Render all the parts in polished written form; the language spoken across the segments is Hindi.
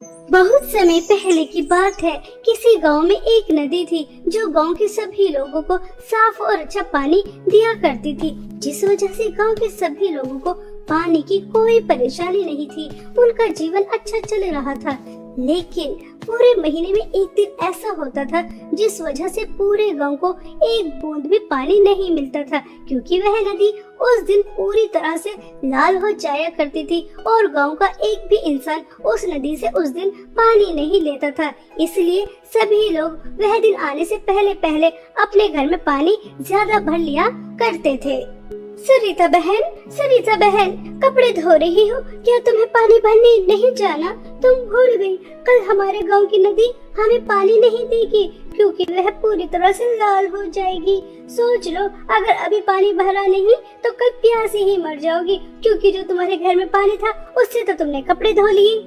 बहुत समय पहले की बात है। किसी गांव में एक नदी थी जो गांव के सभी लोगों को साफ और अच्छा पानी दिया करती थी, जिस वजह से गांव के सभी लोगों को पानी की कोई परेशानी नहीं थी। उनका जीवन अच्छा चल रहा था। लेकिन पूरे महीने में एक दिन ऐसा होता था जिस वजह से पूरे गांव को एक बूंद भी पानी नहीं मिलता था, क्योंकि वह नदी उस दिन पूरी तरह से लाल हो जाया करती थी और गांव का एक भी इंसान उस नदी से उस दिन पानी नहीं लेता था। इसलिए सभी लोग वह दिन आने से पहले पहले अपने घर में पानी ज्यादा भर लिया करते थे। सरिता बहन, कपड़े धो रही हो क्या? तुम्हें पानी भरने नहीं जाना? तुम भूल गई, कल हमारे गांव की नदी हमें पानी नहीं देगी क्योंकि वह पूरी तरह से लाल हो जाएगी। सोच लो, अगर अभी पानी भरा नहीं तो कल प्यासे ही मर जाओगी, क्योंकि जो तुम्हारे घर में पानी था उससे तो तुमने कपड़े धो लिए।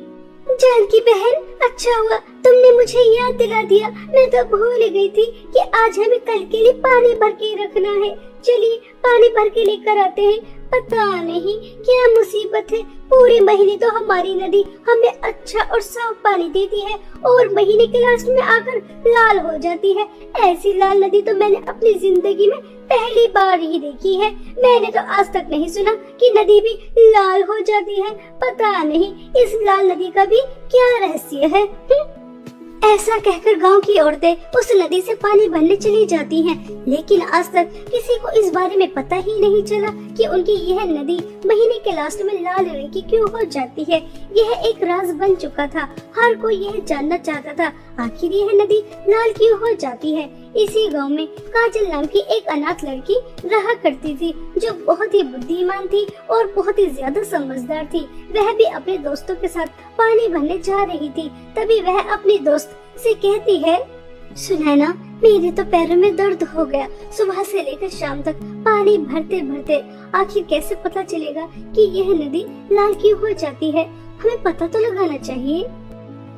जानकी बहन, अच्छा हुआ तुमने मुझे याद दिला दिया, मैं तो भूल गई थी कि आज हमें कल के लिए पानी भर के रखना है। चलिए पानी भर के लेकर आते हैं। पता नहीं क्या मुसीबत है, पूरे महीने तो हमारी नदी हमें अच्छा और साफ पानी देती है और महीने के लास्ट में आकर लाल हो जाती है। ऐसी लाल नदी तो मैंने अपनी जिंदगी में पहली बार ही देखी है। मैंने तो आज तक नहीं सुना कि नदी भी लाल हो जाती है। पता नहीं इस लाल नदी का भी क्या रहस्य है। ऐसा कहकर गांव की औरतें उस नदी से पानी भरने चली जाती हैं, लेकिन आज तक किसी को इस बारे में पता ही नहीं चला कि उनकी यह नदी महीने के लास्ट में लाल रंग की क्यों हो जाती है। यह एक राज बन चुका था। हर कोई यह जानना चाहता था आखिर यह नदी लाल क्यों हो जाती है। इसी गांव में काजल नाम की एक अनाथ लड़की रहा करती थी, जो बहुत ही बुद्धिमान थी और बहुत ही ज्यादा समझदार थी। वह भी अपने दोस्तों के साथ पानी भरने जा रही थी। तभी वह अपनी दोस्त से कहती है, सुनैना, मेरे तो पैरों में दर्द हो गया। सुबह से लेकर शाम तक पानी भरते भरते आखिर कैसे पता चलेगा कि यह नदी लाल क्यों हो जाती है? हमें पता तो लगाना चाहिए।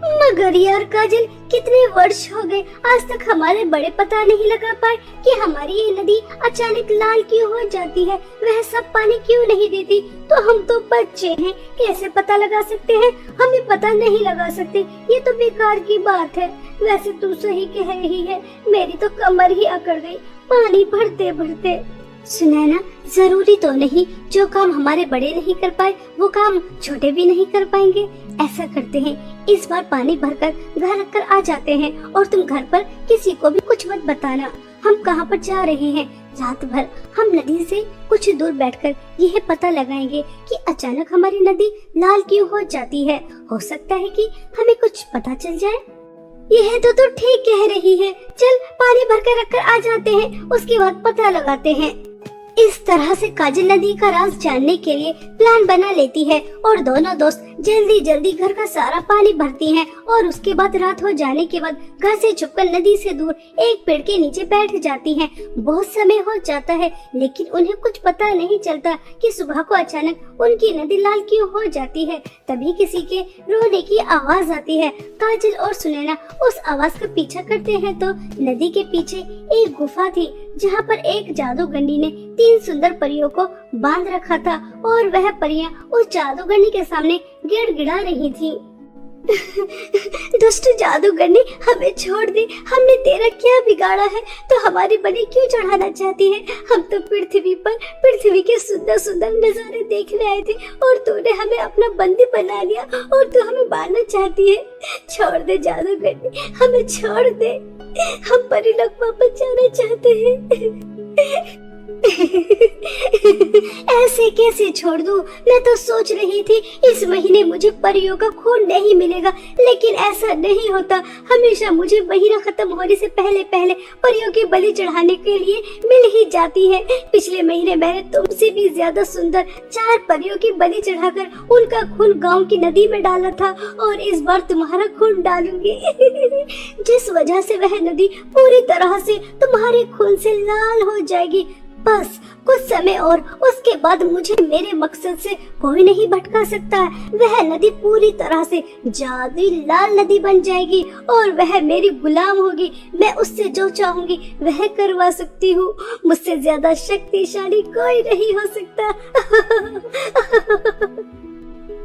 मगर यार काजल, कितने वर्ष हो गए, आज तक हमारे बड़े पता नहीं लगा पाए कि हमारी ये नदी अचानक लाल क्यों हो जाती है। वह सब पानी क्यों नहीं देती? तो हम तो बच्चे हैं, कैसे पता लगा सकते हैं? हमें पता नहीं लगा सकते, ये तो बेकार की बात है। वैसे तू सही कह रही है, मेरी तो कमर ही अकड़ गई पानी भरते भरते। सुनैना, जरूरी तो नहीं जो काम हमारे बड़े नहीं कर पाए वो काम छोटे भी नहीं कर पाएंगे। ऐसा करते हैं, इस बार पानी भरकर घर रखकर आ जाते हैं और तुम घर पर किसी को भी कुछ मत बताना। हम कहाँ पर जा रहे हैं। रात भर हम नदी से कुछ दूर बैठकर यह पता लगाएंगे कि अचानक हमारी नदी लाल क्यों हो जाती है। हो सकता है कि हमें कुछ पता चल जाए। यह तो तू ठीक कह रही है। चल पानी भरकर रखकर आ जाते हैं, उसके बाद पता लगाते हैं। इस तरह से काजल नदी का राज जानने के लिए प्लान बना लेती है और दोनों दोस्त जल्दी जल्दी घर का सारा पानी भरती हैं और उसके बाद रात हो जाने के बाद घर से छुपकर नदी से दूर एक पेड़ के नीचे बैठ जाती हैं। बहुत समय हो जाता है लेकिन उन्हें कुछ पता नहीं चलता कि सुबह को अचानक उनकी नदी लाल क्यों हो जाती है। तभी किसी के रोने की आवाज आती है। काजल और सुनैना उस आवाज का पीछा करते हैं तो नदी के पीछे एक गुफा थी, जहाँ पर एक जादूगरनी ने 3 सुंदर परियों को बांध रखा था और वह परियां उस जादूगरनी के सामने गिड़गिड़ा रही थी। दुष्ट जादूगरनी, हमें छोड़ दे। हमने तेरा क्या बिगाड़ा है तो हमारी बलि क्यों चढ़ाना चाहती है? हम तो पृथ्वी के सुंदर सुंदर नजारे देखने आए थे और तूने हमें अपना बंदी बना लिया और तू हमें मारना चाहती है। छोड़ दे जादूगरनी, हमें छोड़ दे। हम परीलोक वापस जाना चाहते हैं। ऐसे कैसे छोड़ दूं? मैं तो सोच रही थी इस महीने मुझे परियों का खून नहीं मिलेगा, लेकिन ऐसा नहीं होता। हमेशा मुझे महीना खत्म होने से पहले पहले परियों की बलि चढ़ाने के लिए मिल ही जाती है। पिछले महीने मैंने तुमसे भी ज्यादा सुंदर 4 परियों की बलि चढ़ाकर उनका खून गांव की नदी में डाला था और इस बार तुम्हारा खून डालूंगी। जिस वजह से वह नदी पूरी तरह से तुम्हारे खून से लाल हो जाएगी। बस कुछ समय और उसके बाद मुझे मेरे मकसद से कोई नहीं भटका सकता। वह नदी पूरी तरह से जादुई लाल नदी बन जाएगी और वह मेरी गुलाम होगी। मैं उससे जो चाहूंगी वह करवा सकती हूँ। मुझसे ज्यादा शक्तिशाली कोई नहीं हो सकता।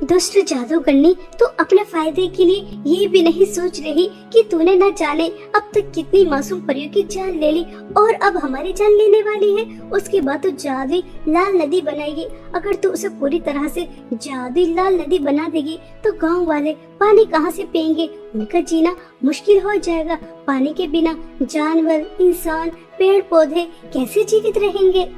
दुष्ट जादूगरनी, तो अपने फायदे के लिए ये भी नहीं सोच रही कि तूने न जाने अब तक कितनी मासूम परियों की जान ले ली और अब हमारी जान लेने वाली है। उसके बाद तो जादुई लाल नदी बनाएगी। अगर तू उसे पूरी तरह से जादुई लाल नदी बना देगी तो गांव वाले पानी कहाँ से पिएंगे? उनका जीना मुश्किल हो जाएगा। पानी के बिना जानवर, इंसान, पेड़ पौधे कैसे जीवित रहेंगे?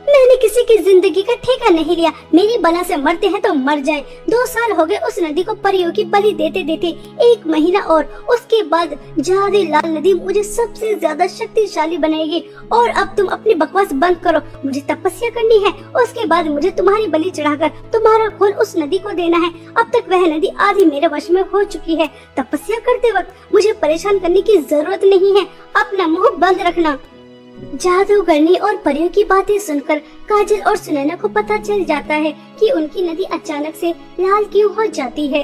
मैंने किसी की जिंदगी का ठेका नहीं लिया। मेरी बला से मरते हैं तो मर जाएं। 2 साल हो गए उस नदी को परियों की बलि देते देते। 1 महीना और उसके बाद जादुई लाल नदी मुझे सबसे ज्यादा शक्तिशाली बनाएगी। और अब तुम अपनी बकवास बंद करो। मुझे तपस्या करनी है। उसके बाद मुझे तुम्हारी बलि चढ़ाकर तुम्हारा खून उस नदी को देना है। अब तक वह नदी आधी मेरे वश में हो चुकी है। तपस्या करते वक्त मुझे परेशान करने की जरूरत नहीं है। अपना मुंह बंद रखना। जादूगरनी और परियों की बातें सुनकर काजल और सुनैना को पता चल जाता है कि उनकी नदी अचानक से लाल क्यों हो जाती है।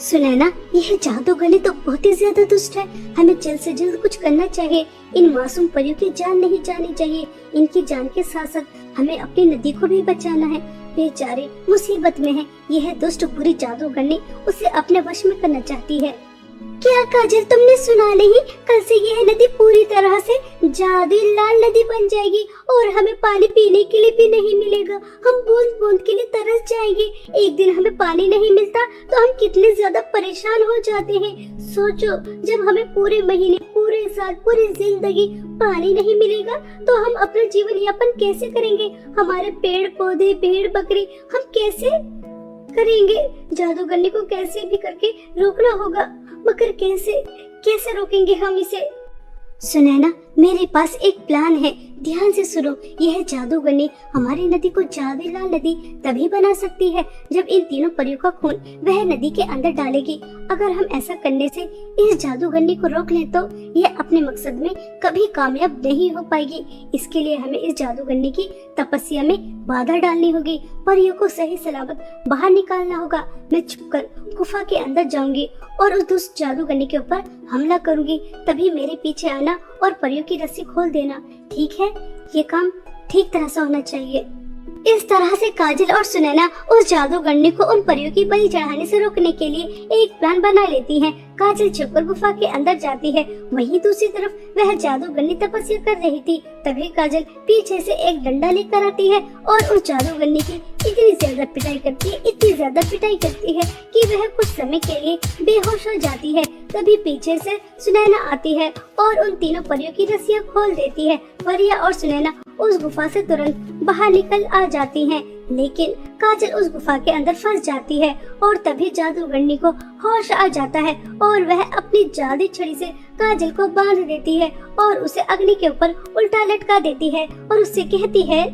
सुनैना, यह जादूगरनी तो बहुत ही ज्यादा दुष्ट है। हमें जल्द से जल्द कुछ करना चाहिए। इन मासूम परियों की जान नहीं जानी चाहिए। इनकी जान के साथ साथ हमें अपनी नदी को भी बचाना है। बेचारे मुसीबत में है। यह दुष्ट बुरी जादूगरनी उसे अपने वश में करना चाहती है। क्या काजल, तुमने सुना नहीं? कल से यह नदी पूरी तरह से जादुई लाल नदी बन जाएगी और हमें पानी पीने के लिए भी नहीं मिलेगा। हम बूंद बूंद के लिए तरस जाएंगे। एक दिन हमें पानी नहीं मिलता तो हम कितने ज्यादा परेशान हो जाते हैं। सोचो, जब हमें पूरे महीने, पूरे साल, पूरी जिंदगी पानी नहीं मिलेगा तो हम अपना जीवन यापन कैसे करेंगे? हमारे पेड़ पौधे, भेड़ बकरी हम कैसे करेंगे? जादूगरनी को कैसे भी करके रोकना होगा, मगर कैसे रोकेंगे हम इसे? सुनैना, मेरे पास एक प्लान है। ध्यान से सुनो। यह जादूगरनी हमारी नदी को जादुई लाल नदी तभी बना सकती है जब इन तीनों परियों का खून वह नदी के अंदर डालेगी। अगर हम ऐसा करने से इस जादूगरनी को रोक लें तो यह अपने मकसद में कभी कामयाब नहीं हो पाएगी। इसके लिए हमें इस जादूगरनी की तपस्या में बाधा डालनी होगी। परियों को सही सलामत बाहर निकालना होगा। मैं छुपकर गुफा के अंदर जाऊंगी और उस दुष्ट जादूगरनी के ऊपर हमला करूंगी। तभी मेरे पीछे आना और परियों की रस्सी खोल देना। ठीक है? ये काम ठीक तरह से होना चाहिए। इस तरह से काजल और सुनैना उस जादूगरनी को उन परियों की बलि चढ़ाने से रोकने के लिए एक प्लान बना लेती हैं। काजल छुपकर गुफा के अंदर जाती है। वहीं दूसरी तरफ वह जादूगरनी तपस्या कर रही थी। तभी काजल पीछे से एक डंडा लेकर आती है और उस जादूगरनी की इतनी ज्यादा पिटाई करती है कि वह कुछ समय के लिए बेहोश हो जाती है। तभी पीछे से सुनैना आती है और उन तीनों परियों की रस्सियां खोल देती है। परिया और सुनैना उस गुफा से तुरंत बाहर निकल आ जाती हैं। लेकिन काजल उस गुफा के अंदर फंस जाती है और तभी जादूगरनी को होश आ जाता है और वह अपनी जादुई छड़ी से काजल को बांध देती है और उसे अग्नि के ऊपर उल्टा लटका देती है और उससे कहती है,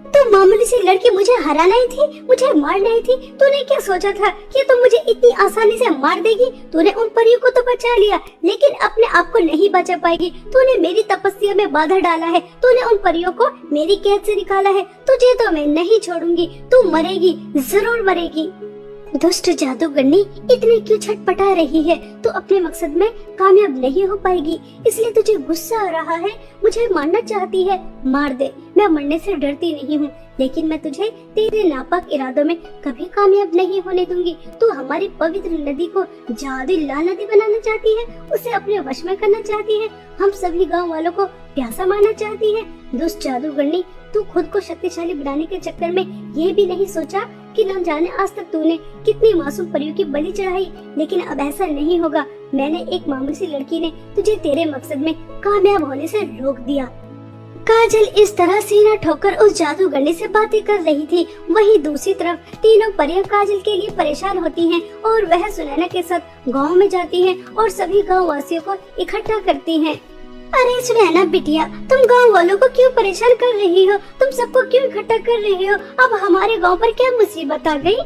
तो मामूली सी लड़की मुझे हराना ही थी, मुझे मारना ही थी। तूने क्या सोचा था कि तुम मुझे इतनी आसानी से मार देगी? तूने उन परियों को तो बचा लिया लेकिन अपने आप को नहीं बचा पाएगी। तूने मेरी तपस्या में बाधा डाला है। तूने उन परियों को मेरी कैद से निकाला है। तुझे तो मैं नहीं छोड़ूंगी। तू मरेगी, जरूर मरेगी। दुष्ट जादूगरनी इतनी क्यों छटपटा रही है? तू अपने मकसद में कामयाब नहीं हो पाएगी, इसलिए तुझे गुस्सा आ रहा है। मुझे मारना चाहती है, मार दे। मैं मरने से डरती नहीं हूँ, लेकिन मैं तुझे तेरे नापाक इरादों में कभी कामयाब नहीं होने दूंगी। तू हमारी पवित्र नदी को जादुई लाल नदी बनाना चाहती है, उसे अपने वश में करना चाहती है, हम सभी गांव वालों को प्यासा मारना चाहती है। दुष्ट जादूगरनी, तू खुद को शक्तिशाली बनाने के चक्कर में ये भी नहीं सोचा कि न जाने आज तक तूने कितनी मासूम परियों की बलि चढ़ाई। लेकिन अब ऐसा नहीं होगा। मैंने एक मामूली सी लड़की ने तुझे तेरे मकसद में कामयाब होने से रोक दिया। काजल इस तरह सीना ठोकर उस जादूगरनी से बातें कर रही थी। वहीं दूसरी तरफ तीनों परियां काजल के लिए परेशान होती हैं और वह सुनैना के साथ गांव में जाती हैं और सभी गांव वासियों को इकट्ठा करती हैं। अरे सुनैना बिटिया, तुम गांव वालों को क्यों परेशान कर रही हो? तुम सबको क्यों इकट्ठा कर रही हो? अब हमारे गांव पर क्या मुसीबत आ गई?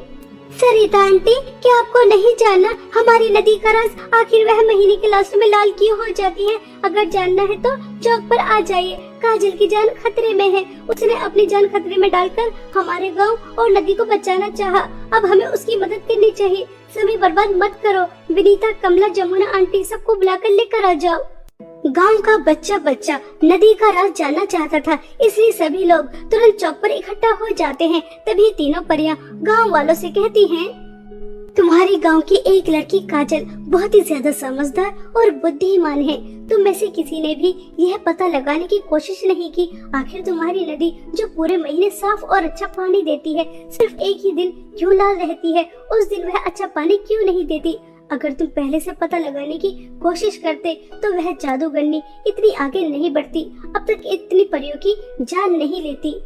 सरिता आंटी, क्या आपको नहीं जानना हमारी नदी का राज? आखिर वह महीने के लास्ट में लाल क्यों हो जाती है? अगर जानना है तो चौक पर आ जाइए। काजल की जान खतरे में है। उसने अपनी जान खतरे में डालकर हमारे गांव और नदी को बचाना चाहा। अब हमें उसकी मदद करनी चाहिए। समय बर्बाद मत करो। विनीता, कमला, जमुना आंटी सबको बुलाकर लेकर आ जाओ। गांव का बच्चा नदी का राज जानना चाहता था, इसलिए सभी लोग तुरंत चौक पर इकट्ठा हो जाते हैं। तभी तीनों परियां गांव वालों से कहती हैं, तुम्हारी गांव की एक लड़की काजल बहुत ही ज्यादा समझदार और बुद्धिमान है। तुम में से किसी ने भी यह पता लगाने की कोशिश नहीं की आखिर तुम्हारी नदी जो पूरे महीने साफ और अच्छा पानी देती है, सिर्फ एक ही दिन क्यों लाल रहती है। उस दिन वह अच्छा पानी क्यों नहीं देती। अगर तुम पहले से पता लगाने की कोशिश करते तो वह जादूगरनी इतनी आगे नहीं बढ़ती, अब तक इतनी परियों की जान नहीं लेती।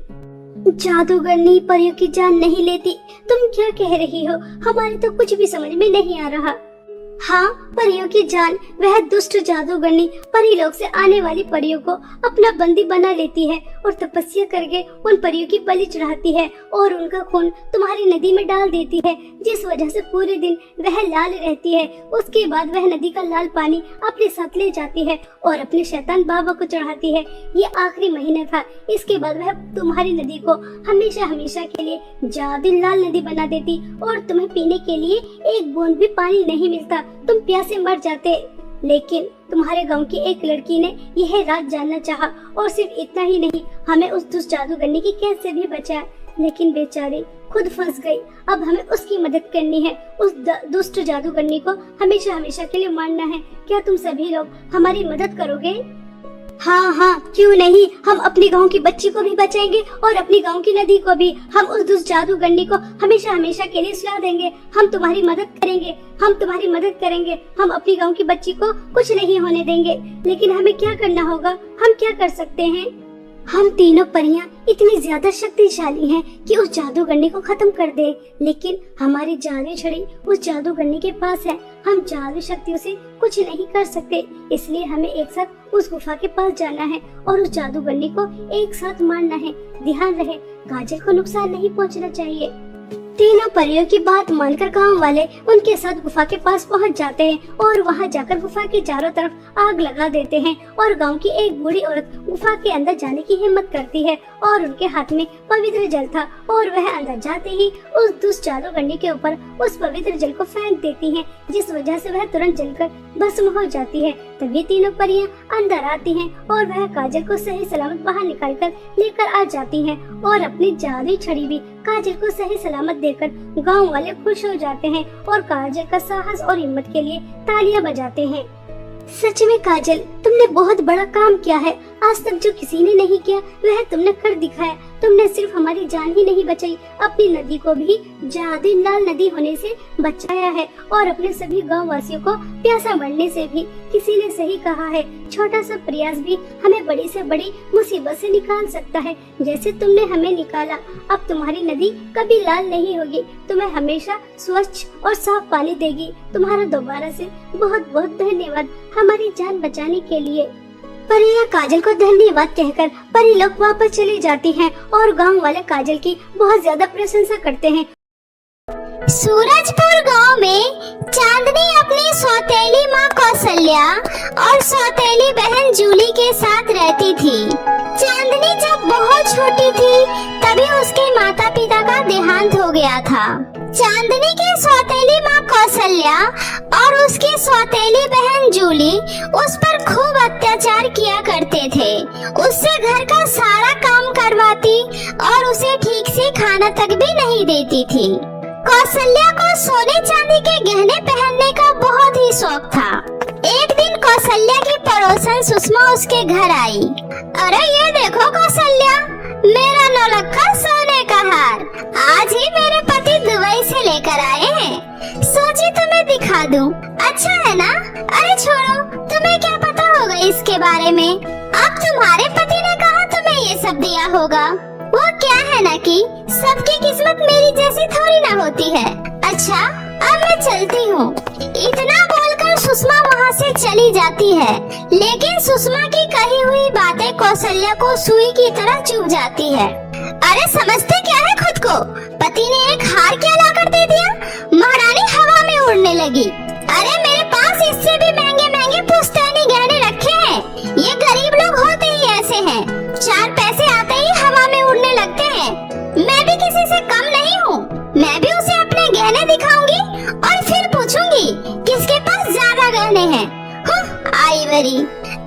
जादूगरनी परियों की जान नहीं लेती, तुम क्या कह रही हो? हमारे तो कुछ भी समझ में नहीं आ रहा। हाँ, परियों की जान। वह दुष्ट जादूगरनी परीलोक से आने वाली परियों को अपना बंदी बना लेती है और तपस्या करके उन परियों की बलि चढ़ाती है और उनका खून तुम्हारी नदी में डाल देती है, जिस वजह से पूरे दिन वह लाल रहती है। उसके बाद वह नदी का लाल पानी अपने साथ ले जाती है और अपने शैतान बाबा को चढ़ाती है। ये आखिरी महीना था। इसके बाद वह तुम्हारी नदी को हमेशा हमेशा के लिए जादू लाल नदी बना देती और तुम्हें पीने के लिए एक बूंद भी पानी नहीं मिलता, तुम प्यासे मर जाते। लेकिन तुम्हारे गांव की एक लड़की ने यह राज जानना चाहा और सिर्फ इतना ही नहीं, हमें उस दुष्ट जादूगरनी की कैद से भी बचाया। लेकिन बेचारी खुद फंस गई। अब हमें उसकी मदद करनी है। उस दुष्ट जादूगरनी को हमेशा हमेशा के लिए मारना है। क्या तुम सभी लोग हमारी मदद करोगे? हाँ हाँ, क्यों नहीं। हम अपने गांव की बच्ची को भी बचाएंगे और अपनी गांव की नदी को भी। हम उस दुष्ट जादूगरनी को हमेशा हमेशा के लिए सुला देंगे। हम तुम्हारी मदद करेंगे, हम तुम्हारी मदद करेंगे। हम अपनी गांव की बच्ची को कुछ नहीं होने देंगे। लेकिन हमें क्या करना होगा? हम क्या कर सकते हैं? हम तीनों परियां इतनी ज्यादा शक्तिशाली हैं कि उस जादूगरनी को खत्म कर दे। लेकिन हमारी जादू छड़ी उस जादूगरनी के पास है। हम जादू शक्तियों से कुछ नहीं कर सकते। इसलिए हमें एक साथ उस गुफा के पास जाना है और उस जादूगरनी को एक साथ मारना है। ध्यान रहे, काजल को नुकसान नहीं पहुंचना चाहिए। तीनों परियों की बात मानकर गांव वाले उनके साथ गुफा के पास पहुंच जाते हैं और वहां जाकर गुफा के चारों तरफ आग लगा देते हैं। और गांव की एक बूढ़ी औरत गुफा के अंदर जाने की हिम्मत करती है और उनके हाथ में पवित्र जल था और वह अंदर जाते ही उस दुष्ट जादूगरनी के ऊपर उस पवित्र जल को फेंक देती हैं, जिस वजह से वह तुरंत जलकर भस्म हो जाती है। तभी तीनों परियां अंदर आती हैं और वह काजल को सही सलामत बाहर निकालकर लेकर आ जाती हैं और अपनी जादुई छड़ी भी काजल को सही सलामत देकर गांव वाले खुश हो जाते हैं और काजल का साहस और हिम्मत के लिए तालियां बजाते हैं। सच में काजल, तुमने बहुत बड़ा काम किया है। आज तक जो किसी ने नहीं किया वह तुमने कर दिखाया। तुमने सिर्फ हमारी जान ही नहीं बचाई, अपनी नदी को भी जादुई लाल नदी होने से बचाया है और अपने सभी गांव वासियों को प्यासा मरने से भी। किसी ने सही कहा है, छोटा सा प्रयास भी हमें बड़ी से बड़ी मुसीबत से निकाल सकता है, जैसे तुमने हमें निकाला। अब तुम्हारी नदी कभी लाल नहीं होगी, तुम्हें हमेशा स्वच्छ और साफ पानी देगी। तुम्हारा दोबारा से बहुत बहुत धन्यवाद हमारी जान बचाने के लिए। परियां काजल को धन्यवाद कहकर परीलोक वापस चली जाती हैं और गांव वाले काजल की बहुत ज्यादा प्रशंसा करते हैं। सूरजपुर गांव में चांदनी अपनी सौतेली माँ कौशल्या और सौतेली बहन जूली के साथ रहती थी। चांदनी जब बहुत छोटी थी तभी उसके माता पिता का देहांत हो गया था। चांदनी की सौतेली माँ कौशल्या और उसकी सौतेली बहन जूली उस पर खूब अत्याचार किया करते थे। उससे घर का सारा काम करवाती और उसे ठीक से खाना तक भी नहीं देती थी। कौशल्या को सोने चांदी के गहने पहनने का बहुत ही शौक था। एक दिन कौशल्या की पड़ोसन सुषमा उसके घर आई। अरे ये देखो कौशल्या, मेरा नौलखा सोने का हार आज ही मेरे पति दुबई से लेकर आए हैं। सोची तुम्हें दिखा दूं। अच्छा है ना? अरे छोड़ो, तुम्हें क्या पता होगा इसके बारे में। अब तुम्हारे पति ने कहा तुम्हें ये सब दिया होगा। वो क्या है ना कि सबकी किस्मत मेरी जैसी थोड़ी ना होती है। अच्छा, अब मैं चलती हूँ। इतना बोलकर सुषमा वहाँ से चली जाती है, लेकिन सुषमा की कही हुई बातें कौशल्या को सुई की तरह चुभ जाती है। अरे समझते क्या है खुद को? पति ने एक हार क्या ला कर दे दिया? महारानी हवा में उड़ने लगी। अरे मेरे पास इससे भी महंगे महंगे पुश्तैनी गहने रखे हैं। ये गरीब लोग होते ही ऐसे हैं, चार पैसे आते ही हवा में उड़ने लगते हैं। मैं भी किसी से कम नहीं हूँ। मैं भी उसे अपने गहने दिखाऊंगी और फिर पूछूंगी किसके पास ज्यादा गहने हैं। आइवरी।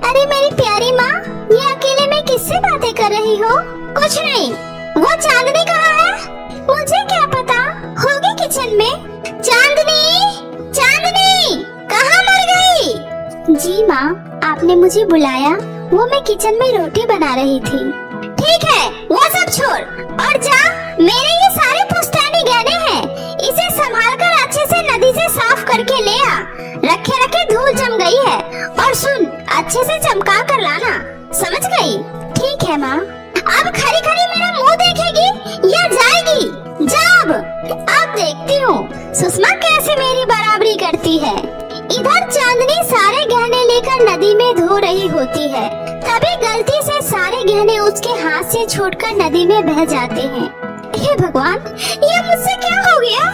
अरे मेरी प्यारी माँ, ये अकेले में किससे बातें कर रही हो? कुछ नहीं। वो चांदनी कहाँ है? मुझे क्या पता, होगी किचन में। चांदनी, जी माँ, आपने मुझे बुलाया? वो मैं किचन में रोटी बना रही थी। ठीक है, वो सब छोड़ और जा। मेरे ये सारे पुश्तैनी गहने हैं, इसे संभाल कर अच्छे से नदी से साफ करके ले आ। रखे रखे धूल जम गई है। और सुन, अच्छे से चमका कर लाना, समझ गई? ठीक है माँ। अब खरी खरी मेरा मुंह देखेगी या जाएगी? जा अब देखती हूँ सुषमा कैसे मेरी बराबरी करती है। इधर चांदनी सारे गहने लेकर नदी में धो रही होती है, तभी गलती से सारे गहने उसके हाथ से छूटकर नदी में बह जाते हैं। हे भगवान, ये मुझसे क्या हो गया?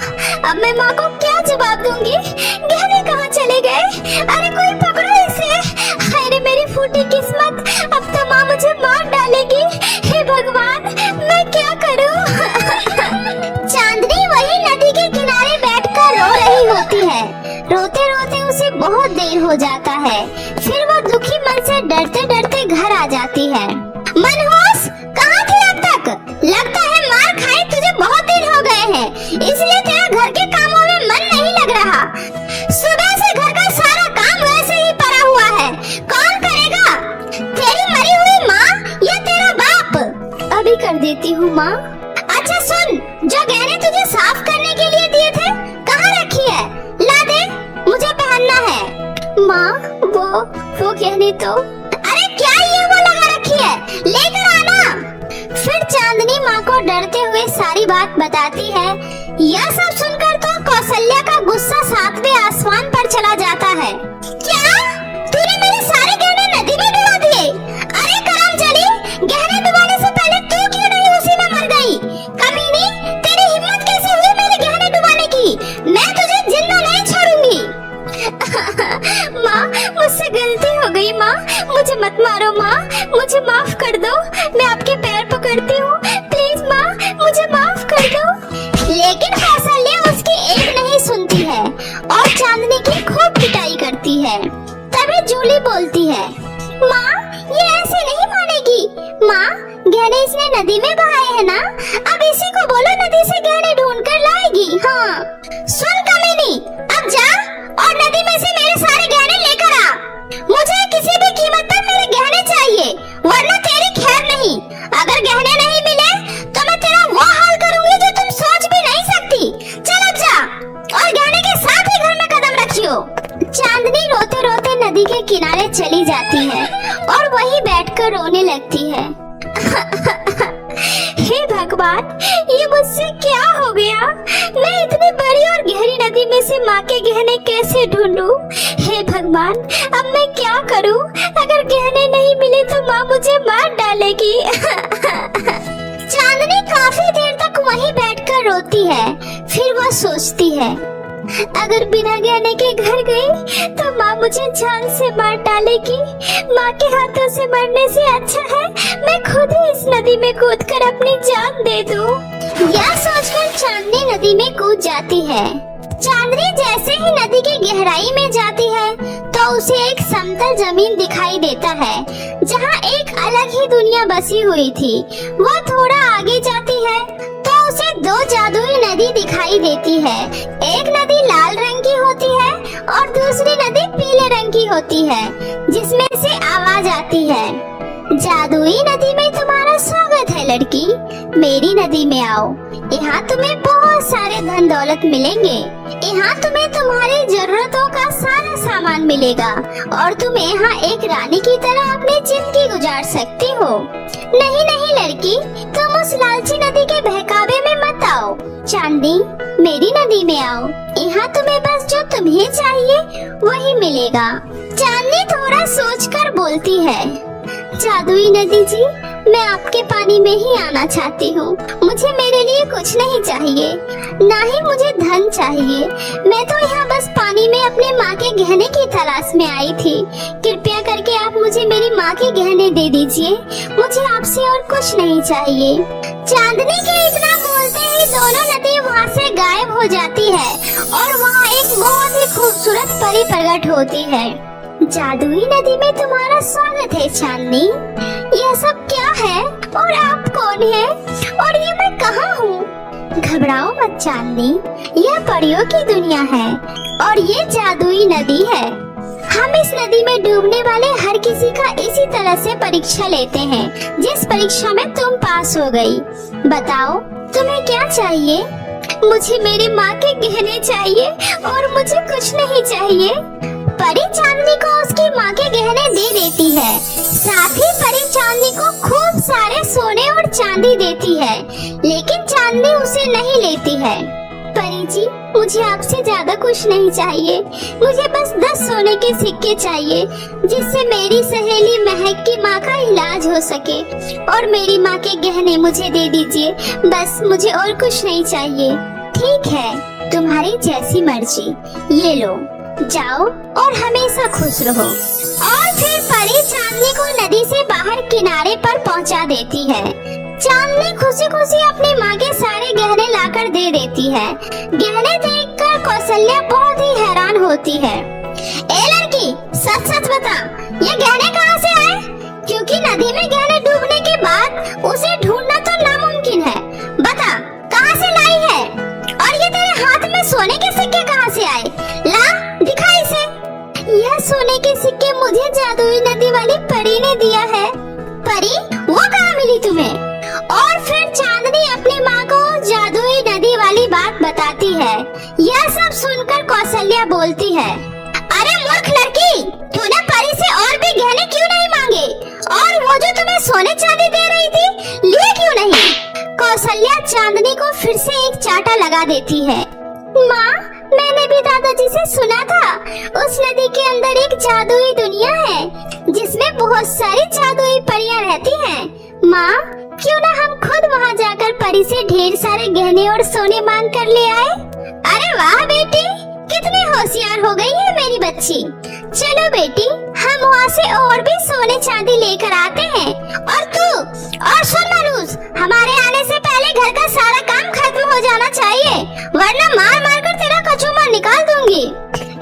अब मैं माँ को क्या जवाब दूंगी? गहने कहाँ चले गए? अरे कोई पकड़ो इसे। हाय रे मेरी फूटी किस्मत, अब तो माँ मुझे मार डालेगी। हे भगवान, मैं क्या करूँ? चांदनी वही नदी के किनारे बैठकर रो रही होती है। रोते रोते उसे बहुत देर हो जाता है। फिर वो दुखी मन से डरते डरते घर आ जाती है। मनहूस, कहाँ थी अब तक? लगता है मार खाए तुझे बहुत दिन हो गए हैं, इसलिए तेरा घर के कामों में मन नहीं लग रहा। सुबह से घर का सारा काम वैसे ही पड़ा हुआ है, कौन करेगा? तेरी मरी हुई माँ या तेरा बाप? अभी कर देती हूँ माँ। अच्छा सुन, जो गहने तुझे साफ करने के लिए दिए थे, कहाँ रखी है? ला दे, मुझे पहनना है। माँ, वो गहने तो। अरे क्या ये वो लगा रखी है? लेकर आना। फिर चांदनी माँ को डरते हुए सारी बात बताती है। यह सब सुनकर तो कौशल्या का गुस्सा सातवें आसमान पर चला जाता है। क्या? तूने मेरे सारे गहने नदी में डुबा दिए? अरे करमचली, गहने डुबाने से पहले तू क्यों नहीं उसी में मर गई? कमीनी, तेरी हिम्मत कैसे हुई मेरे गहने डुबाने की? मैं तुझे जिंदा नहीं छोड़ूंगी। माँ, मुझसे गलती हो गई माँ, मुझे मत मारो माँ, मुझे माफ कर दो। मैं आपके पैर पकड़ती हूँ, प्लीज माँ, मुझे माफ कर दो। लेकिन कौशल्या उसकी एक नहीं सुनती है और चांदनी की खूब पिटाई करती है। तभी जूली बोलती है, माँ, ये ऐसे नहीं मानेगी। माँ, गहने इसने नदी में बहाए हैं ना, अब इसी को बोलो नदी से गहने ढूंढ कर लाएगी। हाँ, सुन कमीनी, अब जा और नदी में से मेरे सारे गहने लेकर आ। मुझे किसी भी कीमत पर मेरे गहने चाहिए, वरना तेरी खैर नहीं। अगर गहने नहीं मिले तो मैं तेरा वो हाल करूंगी जो तुम सोच भी नहीं सकती। चल अब जा और गहने के साथ ही घर में कदम रखियो। चांदनी रोते रोते नदी के किनारे चली जाती है और वहीं बैठकर रोने लगती है। हे भगवान, ये मुझसे क्या हो गया? मैं इतनी बड़ी और गहरी नदी में से माँ के गहने कैसे ढूंढूं? हे भगवान, अब मैं क्या करूं? अगर गहने नहीं मिले तो माँ मुझे मार डालेगी। चांदनी काफी देर तक वहीं बैठकर रोती है। फिर वो सोचती है, अगर बिना गहने के घर गई तो माँ मुझे जान से मार डालेगी। माँ के हाथों से मरने से अच्छा है मैं खुद ही इस नदी में कूदकर अपनी जान दे दूं। यह सोचकर चांदनी नदी में कूद जाती है। चांदनी जैसे ही नदी की गहराई में जाती है तो उसे एक समतल जमीन दिखाई देता है जहाँ एक अलग ही दुनिया बसी हुई थी। वह थोड़ा आगे जाती है तो उसे दो जादुई नदी दिखाई देती है। एक नदी लाल रंग की होती है और दूसरी नदी पीले रंग की होती है, जिसमें से आवाज आती है, जादुई नदी में तुम्हारा स्वागत है लड़की, मेरी नदी में आओ। यहाँ तुम्हें बहुत सारे धन दौलत मिलेंगे। यहाँ तुम्हें तुम्हारी जरूरतों का सारा सामान मिलेगा और तुम यहाँ एक रानी की तरह अपनी जिंदगी गुजार सकती हो। नहीं नहीं लड़की, तुम उस लालची नदी के बहकावे में मत आओ। चांदनी, मेरी नदी में आओ। यहाँ तुम्हें बस जो तुम्हें चाहिए वही मिलेगा। चांदनी थोड़ा सोचकर बोलती है, जादुई नदी जी, मैं आपके पानी में ही आना चाहती हूँ। मुझे मेरे लिए कुछ नहीं चाहिए, ना ही मुझे धन चाहिए। मैं तो यहाँ बस पानी में अपने माँ के गहने की तलाश में आई थी। कृपया करके आप मुझे मेरी माँ के गहने दे दीजिए। मुझे आपसे और कुछ नहीं चाहिए। चांदनी के इतना बोलते ही दोनों नदी वहाँ से गायब हो जाती है और वहाँ एक बहुत ही खूबसूरत परी प्रकट होती है। जादुई नदी में तुम्हारा स्वागत है चांदनी। यह सब क्या है और आप कौन है और ये मैं कहाँ हूँ? घबराओ मत चांदनी, यह परियों की दुनिया है और ये जादुई नदी है। हम इस नदी में डूबने वाले हर किसी का इसी तरह से परीक्षा लेते हैं, जिस परीक्षा में तुम पास हो गई। बताओ तुम्हें क्या चाहिए? मुझे मेरी माँ के गहने चाहिए और मुझे कुछ नहीं चाहिए। परी चांदनी को उसकी माँ के गहने दे देती है। साथ ही परी चांदनी को खूब सारे सोने और चांदी देती है, लेकिन चांदनी उसे नहीं लेती है। परी जी, मुझे आपसे ज्यादा कुछ नहीं चाहिए। मुझे बस 10 सोने के सिक्के चाहिए, जिससे मेरी सहेली महक की माँ का इलाज हो सके, और मेरी माँ के गहने मुझे दे दीजिए। बस मुझे और कुछ नहीं चाहिए। ठीक है, तुम्हारी जैसी मर्जी। ये लो, जाओ और हमेशा खुश रहो। और फिर परी चांदनी को नदी से बाहर किनारे पर पहुंचा देती है। चांदनी खुशी खुशी अपनी माँ के सारे गहने लाकर दे देती है। गहने देखकर कौशल्या बहुत ही हैरान होती है। ए लड़की, सच सच बता, ये गहने कहाँ से आए? क्योंकि नदी में गहने डूबने के बाद उसे ढूंढना तो नामुमकिन है। बता, कहाँ से लाई है? और ये तेरे हाथ में सोने के सिक्के कहाँ से आए? ला, दिखा इसे। यह सोने के सिक्के मुझे जादुई नदी वाली परी ने दिया है। परी, वो कहाँ मिली तुम्हें? और फिर चांदनी अपनी माँ को जादुई नदी वाली बात बताती है। यह सब सुनकर कौशल्या बोलती है, अरे मूर्ख लड़की, तूने परी से और भी गहने क्यों नहीं मांगे? और वो जो तुम्हें सोने चांदी दे रही थी, लिए क्यों नहीं? कौशल्या चांदनी को फिर से एक चाटा लगा देती है। माँ, मैंने भी दादाजी से सुना था, उस नदी के अंदर एक जादुई दुनिया है, जिसमें बहुत सारी जादुई परियां रहती हैं। माँ, क्यों ना हम खुद वहाँ जाकर परी से ढेर सारे गहने और सोने मांग कर ले आए? अरे वाह बेटी, कितनी होशियार हो गई है मेरी बच्ची। चलो बेटी, हम वहाँ से और भी सोने चांदी लेकर आते हैं। और तू, और सुन मनूस, हमारे आने से पहले घर का सारा काम खत्म हो जाना चाहिए, वरना मार मार कर तेरा कचूमर निकाल दूंगी।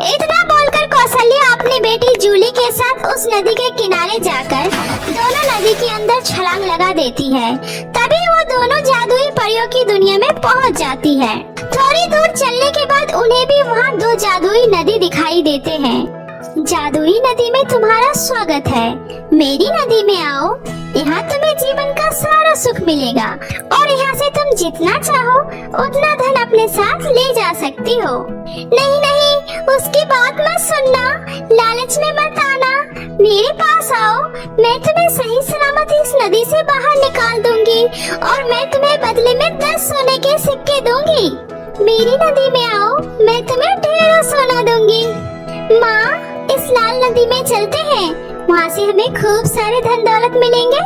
इतना बोलकर कौशल्या अपनी बेटी जूली के साथ उस नदी के किनारे जाकर दोनों नदी के अंदर छलांग लगा देती है। तभी वो दोनों जादुई परियों की दुनिया में पहुंच जाती है। थोड़ी दूर चलने के बाद उन्हें भी वहाँ 2 जादुई नदी दिखाई देते हैं। जादुई नदी में तुम्हारा स्वागत है। मेरी नदी में आओ, यहाँ तुम्हें जीवन का सारा सुख मिलेगा, और यहाँ से तुम जितना चाहो उतना धन अपने साथ ले जा सकती हो। नहीं नहीं, उसकी बात मत सुनना, लालच में मत आना, मेरे पास आओ, मैं तुम्हें सही सलामत इस नदी से बाहर निकाल दूंगी, और मैं तुम्हें बदले में 10 सोने के सिक्के दूंगी। मेरी नदी में आओ, मैं तुम्हें ढेरों सोना दूंगी। माँ, इस लाल नदी में चलते हैं, वहाँ से हमें खूब सारे धन दौलत मिलेंगे।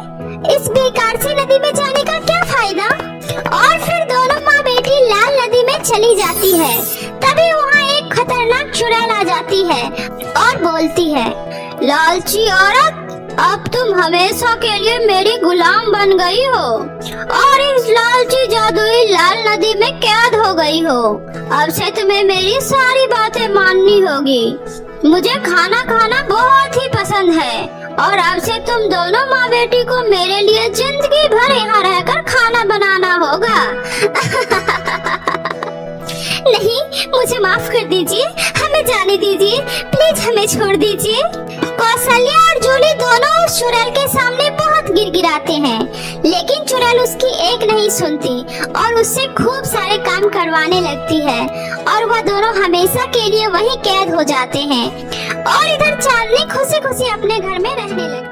इस बेकार सी नदी में जाने का क्या फायदा? और फिर दोनों माँ बेटी लाल नदी में चली जाती है। तभी वहाँ एक खतरनाक चुड़ैल आ जाती है और बोलती है, लालची औरत, अब तुम हमेशा के लिए मेरी गुलाम बन गई हो, और इस लालची जादुई लाल नदी में कैद हो गई हो। अब से तुम्हें मेरी सारी बातें माननी होगी। मुझे खाना खाना बहुत ही पसंद है, और अब से तुम दोनों माँ बेटी को मेरे लिए जिंदगी भर यहाँ रहकर खाना बनाना होगा। नहीं, मुझे माफ कर दीजिए, हमें जाने दीजिए, प्लीज हमें छोड़ दीजिए। कौशल्या और जूली दोनों उस चुड़ैल के सामने बहुत गिड़गिड़ाते हैं, लेकिन चुड़ैल उसकी एक नहीं सुनती और उससे खूब सारे काम करवाने लगती है, और वह दोनों हमेशा के लिए वहीं कैद हो जाते हैं। और इधर चांदनी खुशी खुशी अपने घर में रहने लगती है।